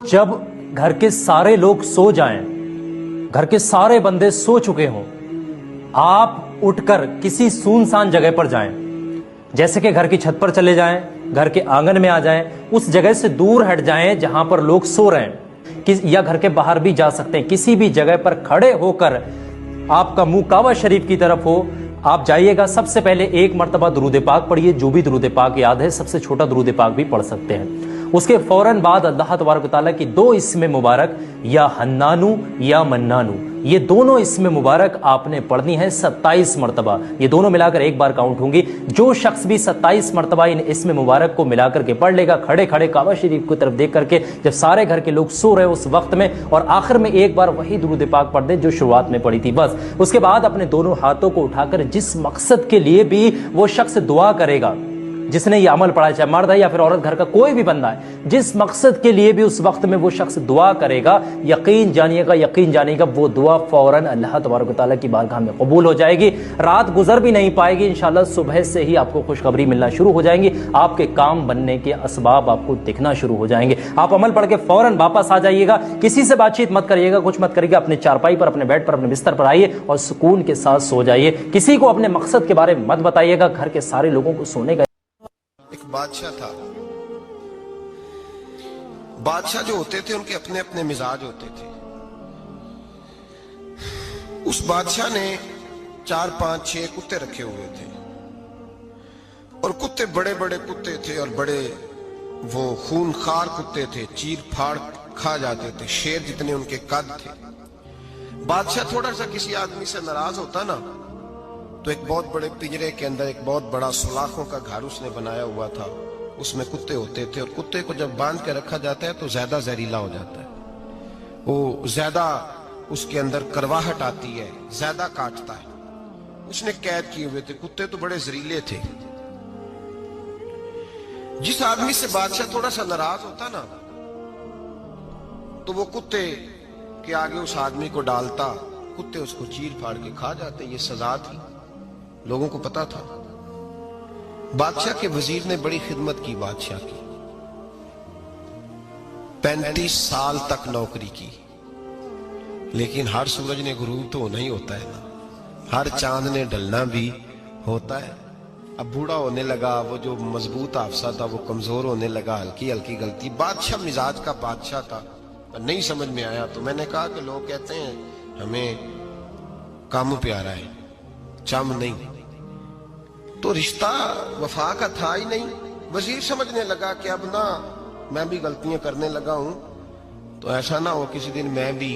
जब घर के सारे लोग सो जाएं, घर के सारे बंदे सो चुके हों, आप उठकर किसी सुनसान जगह पर जाएं, जैसे कि घर की छत पर चले जाएं, घर के आंगन में आ जाएं, उस जगह से दूर हट जाएं जहां पर लोग सो रहे हैं, या घर के बाहर भी जा सकते हैं। किसी भी जगह पर खड़े होकर आपका मुंह काबा शरीफ की तरफ हो, आप जाइएगा। सबसे पहले एक मर्तबा दुरूद पाक पढ़िए, जो भी दुरूद पाक याद है, सबसे छोटा दुरूद पाक भी पढ़ सकते हैं। उसके फौरन बाद अल्लाह तबारक व तआला की दो इस्म मुबारक, या हन्नानू या मन्नानू, ये दोनों इस्म मुबारक आपने पढ़नी है 27 मरतबा। ये दोनों मिलाकर एक बार काउंट होंगी। जो शख्स भी 27 मरतबा इन इस्म मुबारक को मिलाकर के पढ़ लेगा, खड़े खड़े काबा शरीफ की तरफ देख करके, जब सारे घर के लोग सो रहे उस वक्त में, और आखिर में एक बार वही दुरूद पाक पढ़ दे जो शुरुआत में पढ़ी थी, बस। उसके बाद अपने दोनों हाथों को उठाकर जिस मकसद के लिए भी वो शख्स दुआ करेगा, जिसने ये अमल पढ़ा है, चाहे मर्द है या फिर औरत, घर का कोई भी बंदा है, जिस मकसद के लिए भी उस वक्त में वो शख्स दुआ करेगा, यकीन जानिएगा वो दुआ फौरन अल्लाह तबारक व तआला की बारगाह में कबूल हो जाएगी। रात गुजर भी नहीं पाएगी, इंशाअल्लाह सुबह से ही आपको खुशखबरी मिलना शुरू हो जाएंगी, आपके काम बनने के असबाब आपको दिखना शुरू हो जाएंगे। आप अमल पढ़ के फौरन वापस आ जाइएगा, किसी से बातचीत मत करिएगा, कुछ मत करिएगा, अपने चारपाई पर, अपने बेड पर, अपने बिस्तर पर आइए और सुकून के साथ सो जाइए। किसी को अपने मकसद के बारे में मत बताइएगा, घर के सारे लोगों को सोने का। एक बादशाह था। बादशाह जो होते थे उनके अपने अपने मिजाज होते थे। उस बादशाह ने 4, 5, 6 कुत्ते रखे हुए थे, और कुत्ते बड़े बड़े कुत्ते थे, और बड़े वो खूनखार कुत्ते थे, चीर फाड़ खा जाते थे, शेर जितने उनके कद थे। बादशाह थोड़ा सा किसी आदमी से नाराज होता ना, तो एक बहुत बड़े पिंजरे के अंदर एक बहुत बड़ा सुलाखों का घर उसने बनाया हुआ था, उसमें कुत्ते होते थे, और कुत्ते को जब बांध के रखा जाता है तो ज्यादा जहरीला हो जाता है, वो ज्यादा उसके अंदर करवाहट आती है, ज्यादा काटता है। उसने कैद किए हुए थे, कुत्ते तो बड़े जहरीले थे। जिस आदमी से बादशाह थोड़ा सा नाराज होता ना, तो वो कुत्ते के आगे उस आदमी को डालता, कुत्ते उसको चीर फाड़ के खा जाते। ये सजा थी, लोगों को पता था। बादशाह के वजीर ने बड़ी खिदमत की बादशाह की, 35 साल तक नौकरी की, लेकिन हर सूरज ने गुरूब तो होना ही होता है ना, हर चांद ने ढलना भी होता है। अब बूढ़ा होने लगा, वो जो मजबूत हाफसा था वो कमजोर होने लगा, हल्की हल्की गलती। बादशाह मिजाज का बादशाह था, नहीं समझ में आया। तो मैंने कहा कि लोग कहते हैं हमें काम प्यारा है, चम नहीं, तो रिश्ता वफा का था ही नहीं। वजीर समझने लगा कि अब ना मैं भी गलतियां करने लगा हूं, तो ऐसा ना हो किसी दिन मैं भी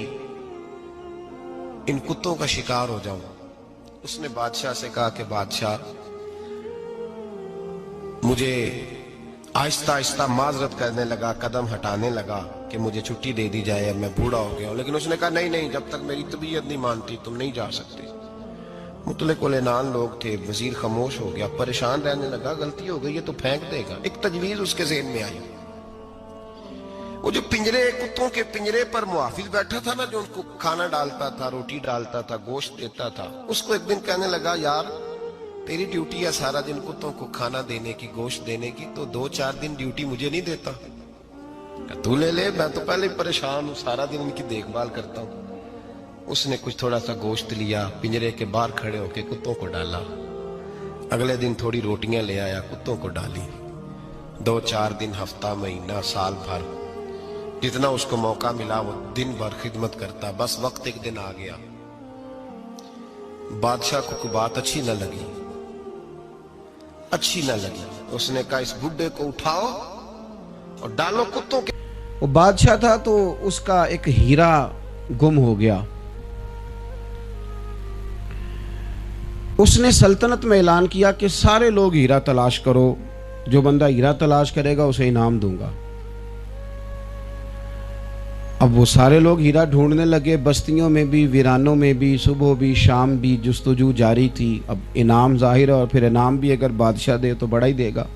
इन कुत्तों का शिकार हो जाऊं। उसने बादशाह से कहा कि बादशाह, मुझे आहिस्ता आहिस्ता माजरत करने लगा, कदम हटाने लगा कि मुझे छुट्टी दे दी जाए, अब मैं बूढ़ा हो गया हूं। लेकिन उसने कहा नहीं नहीं, जब तक मेरी तबीयत नहीं मानती तुम नहीं जा सकते। मुतलक उलेनान लोग थे। वजीर खामोश हो गया, परेशान रहने लगा, गलती हो गई है तो फेंक देगा। एक तजवीज उसके ज़हन में आई। वो जो पिंजरे, कुत्तों के पिंजरे पर मुहाफिज बैठा था ना, जो उनको खाना डालता था, रोटी डालता था, गोश्त देता था, उसको एक दिन कहने लगा, यार तेरी ड्यूटी है सारा दिन कुत्तों को खाना देने की, गोश्त देने की, तो 2-4 दिन ड्यूटी मुझे नहीं देता? तू ले ले, मैं तो पहले परेशान हूं, सारा दिन इनकी देखभाल करता हूं। उसने कुछ थोड़ा सा गोश्त लिया, पिंजरे के बाहर खड़े होकर कुत्तों को डाला। अगले दिन थोड़ी रोटियां ले आया, कुत्तों को डाली। 2-4 दिन, हफ्ता, महीना, साल भर, जितना उसको मौका मिला वो दिन भर खिदमत करता। बस वक्त एक दिन आ गया, बादशाह को कोई बात अच्छी न लगी। उसने कहा, इस बुड्ढे को उठाओ और डालो कुत्तों के। वो बादशाह था तो उसका एक हीरा गुम हो गया। उसने सल्तनत में ऐलान किया कि सारे लोग हीरा तलाश करो, जो बंदा हीरा तलाश करेगा उसे इनाम दूंगा। अब वो सारे लोग हीरा ढूंढने लगे, बस्तियों में भी, वीरानों में भी, सुबह भी, शाम भी जुस्तजू जारी थी। अब इनाम जाहिर है, और फिर इनाम भी अगर बादशाह दे तो बड़ा ही देगा।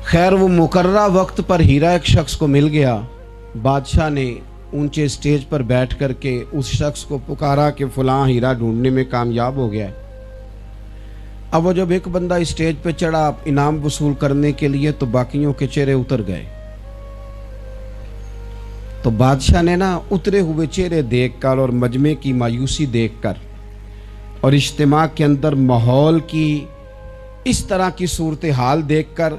खैर, वो मुकर्रा वक्त पर हीरा एक शख्स को मिल गया। बादशाह ने ऊंचे स्टेज पर बैठ करके उस शख्स को पुकारा कि फलां हीरा ढूंढने में कामयाब हो गया। अब वो जब एक बंदा स्टेज पे चढ़ा इनाम वसूल करने के लिए, तो बाकियों के चेहरे उतर गए। तो बादशाह ने ना उतरे हुए चेहरे देखकर और मजमे की मायूसी देखकर और इज्तिमा के अंदर माहौल की इस तरह की सूरत हाल देखकर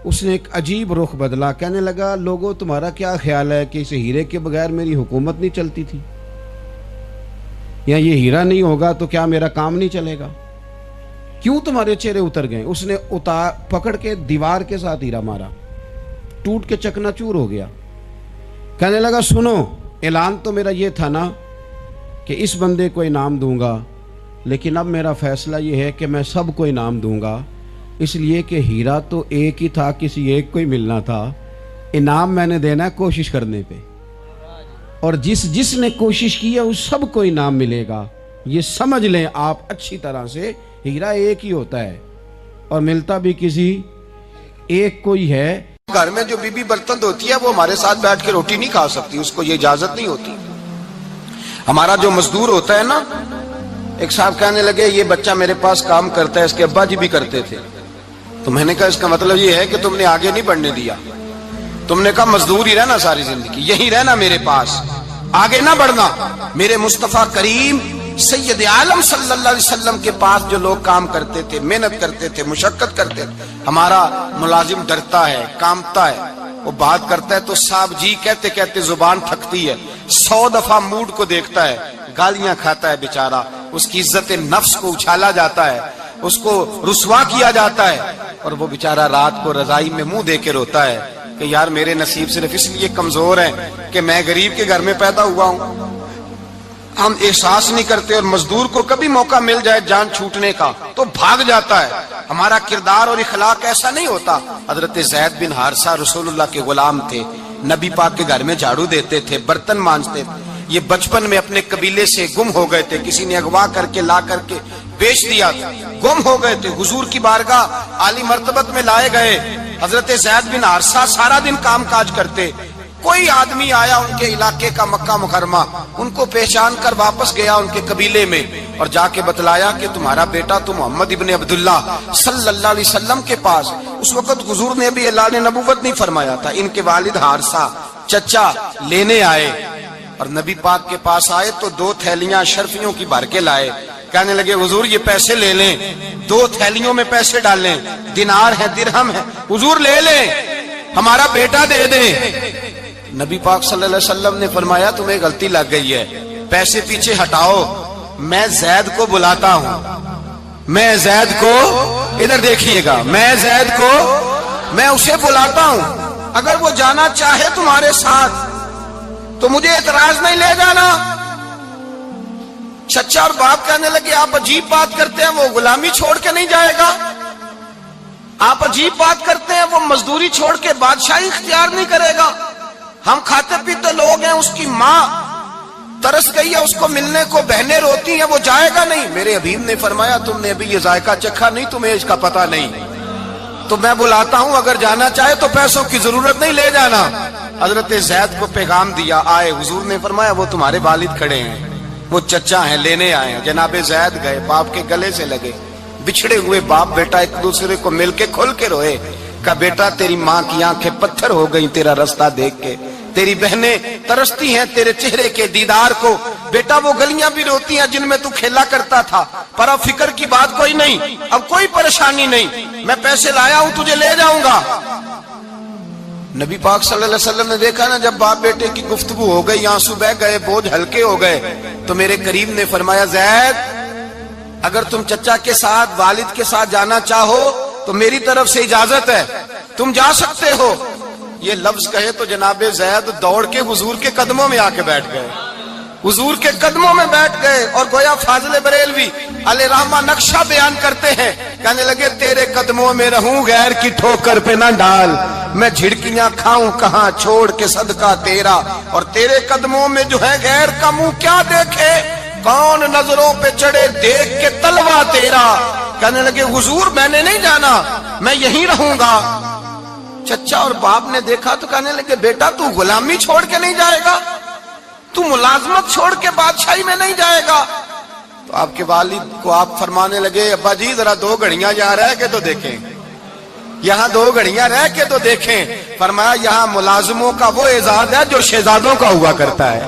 उसने एक अजीब रुख बदला। कहने लगा, लोगों तुम्हारा क्या ख्याल है कि इस हीरे के बगैर मेरी हुकूमत नहीं चलती थी, या ये हीरा नहीं होगा तो क्या मेरा काम नहीं चलेगा? क्यों तुम्हारे चेहरे उतर गए? उसने पकड़ के दीवार के साथ हीरा मारा, टूट के चकनाचूर हो गया। कहने लगा, सुनो, ऐलान तो मेरा ये था ना कि इस बंदे को इनाम दूंगा, लेकिन अब मेरा फैसला ये है कि मैं सबको इनाम दूंगा, इसलिए कि हीरा तो एक ही था, किसी एक को ही मिलना था। इनाम मैंने देना है कोशिश करने पे, और जिसने कोशिश की है उस सबको इनाम मिलेगा। ये समझ लें आप अच्छी तरह से, हीरा एक ही होता है और मिलता भी किसी एक को ही है। घर में जो बीबी बर्तन धोती है वो हमारे साथ बैठ के रोटी नहीं खा सकती, उसको ये इजाजत नहीं होती। हमारा जो मजदूर होता है ना, एक साहब कहने लगे, ये बच्चा मेरे पास काम करता है, इसके अब्बा जी भी करते थे। तो मैंने कहा, इसका मतलब ये है कि तुमने आगे नहीं बढ़ने दिया, तुमने कहा मजदूर ही रहना सारी जिंदगी, यही रहना मेरे पास, आगे ना बढ़ना। मेरे मुस्तफा करीम सैयद आलम सल्लल्लाहु अलैहि वसल्लम के पास जो लोग काम करते थे, मेहनत करते थे, मुशक्कत करते थे, हमारा मुलाजिम डरता है, कांपता है, वो बात करता है तो साहब जी कहते कहते जुबान थकती है, 100 दफा मूड को देखता है, गालियां खाता है बेचारा, उसकी इज्जत नफ्स को उछाला जाता है, उसको रुसवा किया जाता है, और वो बेचारा रात को रजाई में मुंह दे के रोता है कि यार मेरे नसीब सिर्फ इसलिए कमजोर है कि मैं गरीब के घर में पैदा हुआ हूं। हम एहसास नहीं करते, और मजदूर को कभी मौका मिल जाए जान छूटने का तो भाग जाता है। हमारा किरदार और इखलाक ऐसा नहीं होता। हजरत ज़ैद बिन हारिसा रसूलुल्लाह के गुलाम थे, नबी पाक के घर में झाड़ू देते थे, बर्तन मांजते थे। ये बचपन में अपने कबीले से गुम हो गए थे, किसी ने अगवा करके ला करके बेच दिया था, गुम हो गए थे, हुजूर की बारगाह आली मर्तबत में लाए गए। हजरत ज़ैद बिन हारिसा सारा दिन काम काज करते, कोई आदमी आया उनके इलाके का, मक्का मुकरमा, उनको पहचान कर वापस गया उनके कबीले में और जाके बतलाया कि तुम्हारा बेटा तो मोहम्मद इब्ने अब्दुल्ला सल्लल्लाहु अलैहि वसल्लम के पास। उस वक्त हुजूर ने भी ऐलान नबूवत नहीं फरमाया था। इनके वालिद हारिसा चचा लेने आए और नबी पाक के पास आए तो 2 थैलियां शर्फियों की भर के लाए। कहने लगे, हुजूर ये पैसे ले लें, 2 थैलियों में पैसे डालें, दिनार है, दिरहम है, हुजूर ले लें, हमारा बेटा दे दें। नबी पाक सल्लल्लाहु अलैहि वसल्लम ने फरमाया, तुम्हें गलती लग गई है, पैसे पीछे हटाओ, मैं ज़ैद को बुलाता हूं, मैं ज़ैद को, इधर देखिएगा, मैं ज़ैद को, मैं उसे बुलाता हूं, अगर वो जाना चाहे तुम्हारे साथ तो मुझे एतराज नहीं, ले जाना। चचा और बाप कहने लगे, आप अजीब बात करते हैं, वो गुलामी छोड़ के नहीं जाएगा, आप अजीब बात करते हैं, वो मजदूरी छोड़ के बादशाही इख्तियार नहीं करेगा, हम खाते पीते लोग हैं, उसकी माँ तरस गई है, उसको मिलने को बहनें रोती हैं, वो जाएगा नहीं। मेरे हबीब ने फरमाया, तुमने अभी ये जायका चखा नहीं, तुम्हें इसका पता नहीं, तो मैं बुलाता हूं, अगर जाना चाहे तो पैसों की जरूरत नहीं, ले जाना। हजरत ज़ैद को पैगाम दिया, आए, हुजूर ने फरमाया वो तुम्हारे वालिद खड़े हैं, वो चचा हैं, लेने आए हैं। जनाबे ज़ैद गए, बाप के गले से लगे, बिछड़े हुए बाप बेटा एक दूसरे को मिलके खोल के रोए। कहा, बेटा तेरी माँ की आंखें पत्थर हो गई तेरा रास्ता देख के, तेरी बहनें तरसती हैं तेरे चेहरे के दीदार को, बेटा वो गलियां भी रोती हैं जिनमें तू खेला करता था, पर अब फिक्र की बात कोई नहीं, अब कोई परेशानी नहीं, मैं पैसे लाया हूं, तुझे ले जाऊंगा। नबी पाक सल्लल्लाहु अलैहि वसल्लम ने देखा ना, जब बाप बेटे की गुफ्तगू हो गई, आंसू बह गए, बोझ हल्के हो गए, तो मेरे करीम ने फरमाया, ज़ैद अगर तुम चचा के साथ, वालिद के साथ जाना चाहो तो मेरी तरफ से इजाजत है, तुम जा सकते हो। ये लफ्ज कहे तो जनाबे ज़ैद दौड़ के हुजूर के कदमों में आके बैठ गए, हुजूर के कदमों में बैठ गए, और गोया फाजिल बरेलवी अलैहि रहमा नक्शा बयान करते हैं, कहने लगे, तेरे कदमों में रहूं, गैर की ठोकर पे ना डाल, मैं झिड़कियां खाऊं कहां, छोड़ के सदका तेरा, और तेरे कदमों में जो है गैर का मुंह क्या देखे, कौन नजरों पे चढ़े देख के तलवा तेरा। कहने लगे, हुजूर मैंने नहीं जाना, मैं यहीं रहूंगा। चचा और बाप ने देखा तो कहने लगे, बेटा तू गुलामी छोड़ के नहीं जाएगा, तू मुलाजमत छोड़ के बादशाही में नहीं जाएगा। तो आपके वालिद को आप फरमाने लगे, अब्बा जी जरा 2 घड़ियां यहाँ रह के तो देखें, یہاں 2 گھڑیاں رہ کے تو دیکھیں. فرمایا یہاں ملازموں کا وہ اعزاز ہے جو شہزادوں کا ہوا کرتا ہے,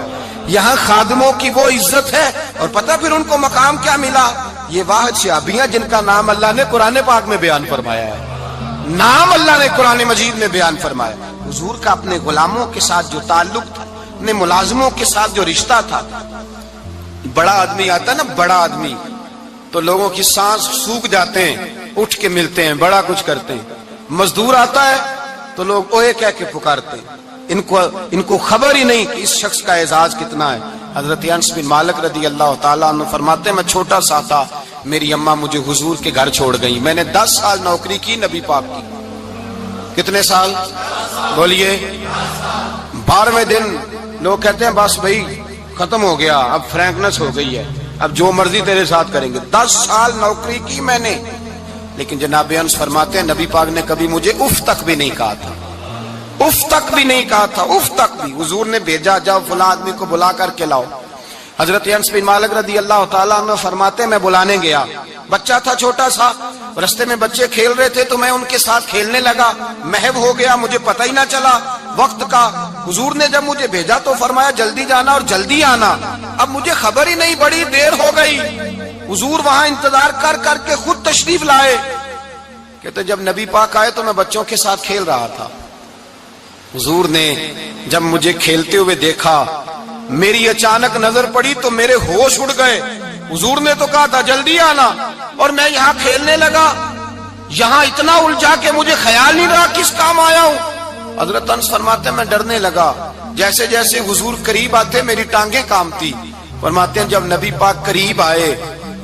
یہاں خادموں کی وہ عزت ہے. اور پتہ پھر ان کو مقام کیا ملا؟ یہ واحد صحابیاں جن کا نام اللہ نے قرآن پاک میں بیان فرمایا ہے, نام اللہ نے قرآن مجید میں بیان فرمایا. حضور کا اپنے غلاموں کے ساتھ جو تعلق تھا, اپنے ملازموں کے ساتھ جو رشتہ تھا. بڑا آدمی آتا ہے نا, بڑا آدمی, تو لوگوں کی سانس سوکھ جاتے ہیں, اٹھ کے ملتے ہیں, بڑا کچھ کرتے ہیں. مزدور آتا ہے تو لوگ اوے کہہ کے پکارتے ہیں. ان کو خبر ہی نہیں کہ اس شخص کا اعزاز کتنا ہے. حضرت انس بن مالک رضی اللہ تعالیٰ عنہ فرماتے ہیں میں چھوٹا سا تھا, میری اماں مجھے حضور کے گھر چھوڑ گئی. میں نے 10 سال نوکری کی نبی پاک کی. کتنے سال بولیے؟ 12ویں دن لوگ کہتے ہیں بس بھائی ختم ہو گیا, اب فرینکنس ہو گئی ہے, اب جو مرضی تیرے ساتھ کریں گے. 10 سال نوکری کی میں نے, لیکن جناب انس فرماتے ہیں نبی پاک نے کبھی مجھے اف تک بھی نہیں کہا تھا, اف تک بھی نہیں کہا تھا, اف تک بھی. حضور نے بھیجا جاؤ فلاں آدمی کو بلا کر کے لاؤ. حضرت انس بن مالک رضی اللہ تعالیٰ عنہ فرماتے ہیں میں بلانے گیا, بچہ تھا چھوٹا سا, رستے میں بچے کھیل رہے تھے تو میں ان کے ساتھ کھیلنے لگا, محو ہو گیا, مجھے پتہ ہی نہ چلا وقت کا. حضور نے جب مجھے بھیجا تو فرمایا جلدی جانا اور جلدی آنا. اب مجھے خبر ہی نہیں, بڑی دیر ہو گئی. حضور وہاں انتظار کر کر کے خود تشریف لائے. کہتے جب نبی پاک آئے تو میں بچوں کے ساتھ کھیل رہا تھا. حضور نے جب مجھے کھیلتے ہوئے دیکھا, میری اچانک نظر پڑی تو میرے ہوش اڑ گئے. حضور نے تو کہا تھا جلدی آنا, اور میں یہاں کھیلنے لگا, یہاں اتنا الجھا کہ مجھے خیال نہیں رہا کس کام آیا ہوں. حضرت انس فرماتے ہیں میں ڈرنے لگا, جیسے جیسے حضور قریب آتے میری ٹانگیں کانپتی. فرماتے ہیں جب نبی پاک قریب آئے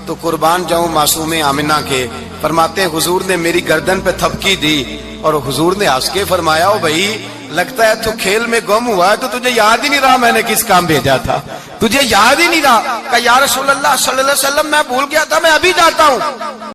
تو قربان جاؤں معصوم آمنہ کے, فرماتے ہیں حضور نے میری گردن پہ تھپکی دی اور حضور نے ہنس کے فرمایا او بھائی لگتا ہے تو کھیل میں گم ہوا ہے, تو تجھے یاد ہی نہیں رہا میں نے کس کام بھیجا تھا, تجھے یاد ہی نہیں رہا. کہ یا رسول اللہ صلی اللہ علیہ وسلم میں بھول گیا تھا, میں ابھی جاتا ہوں.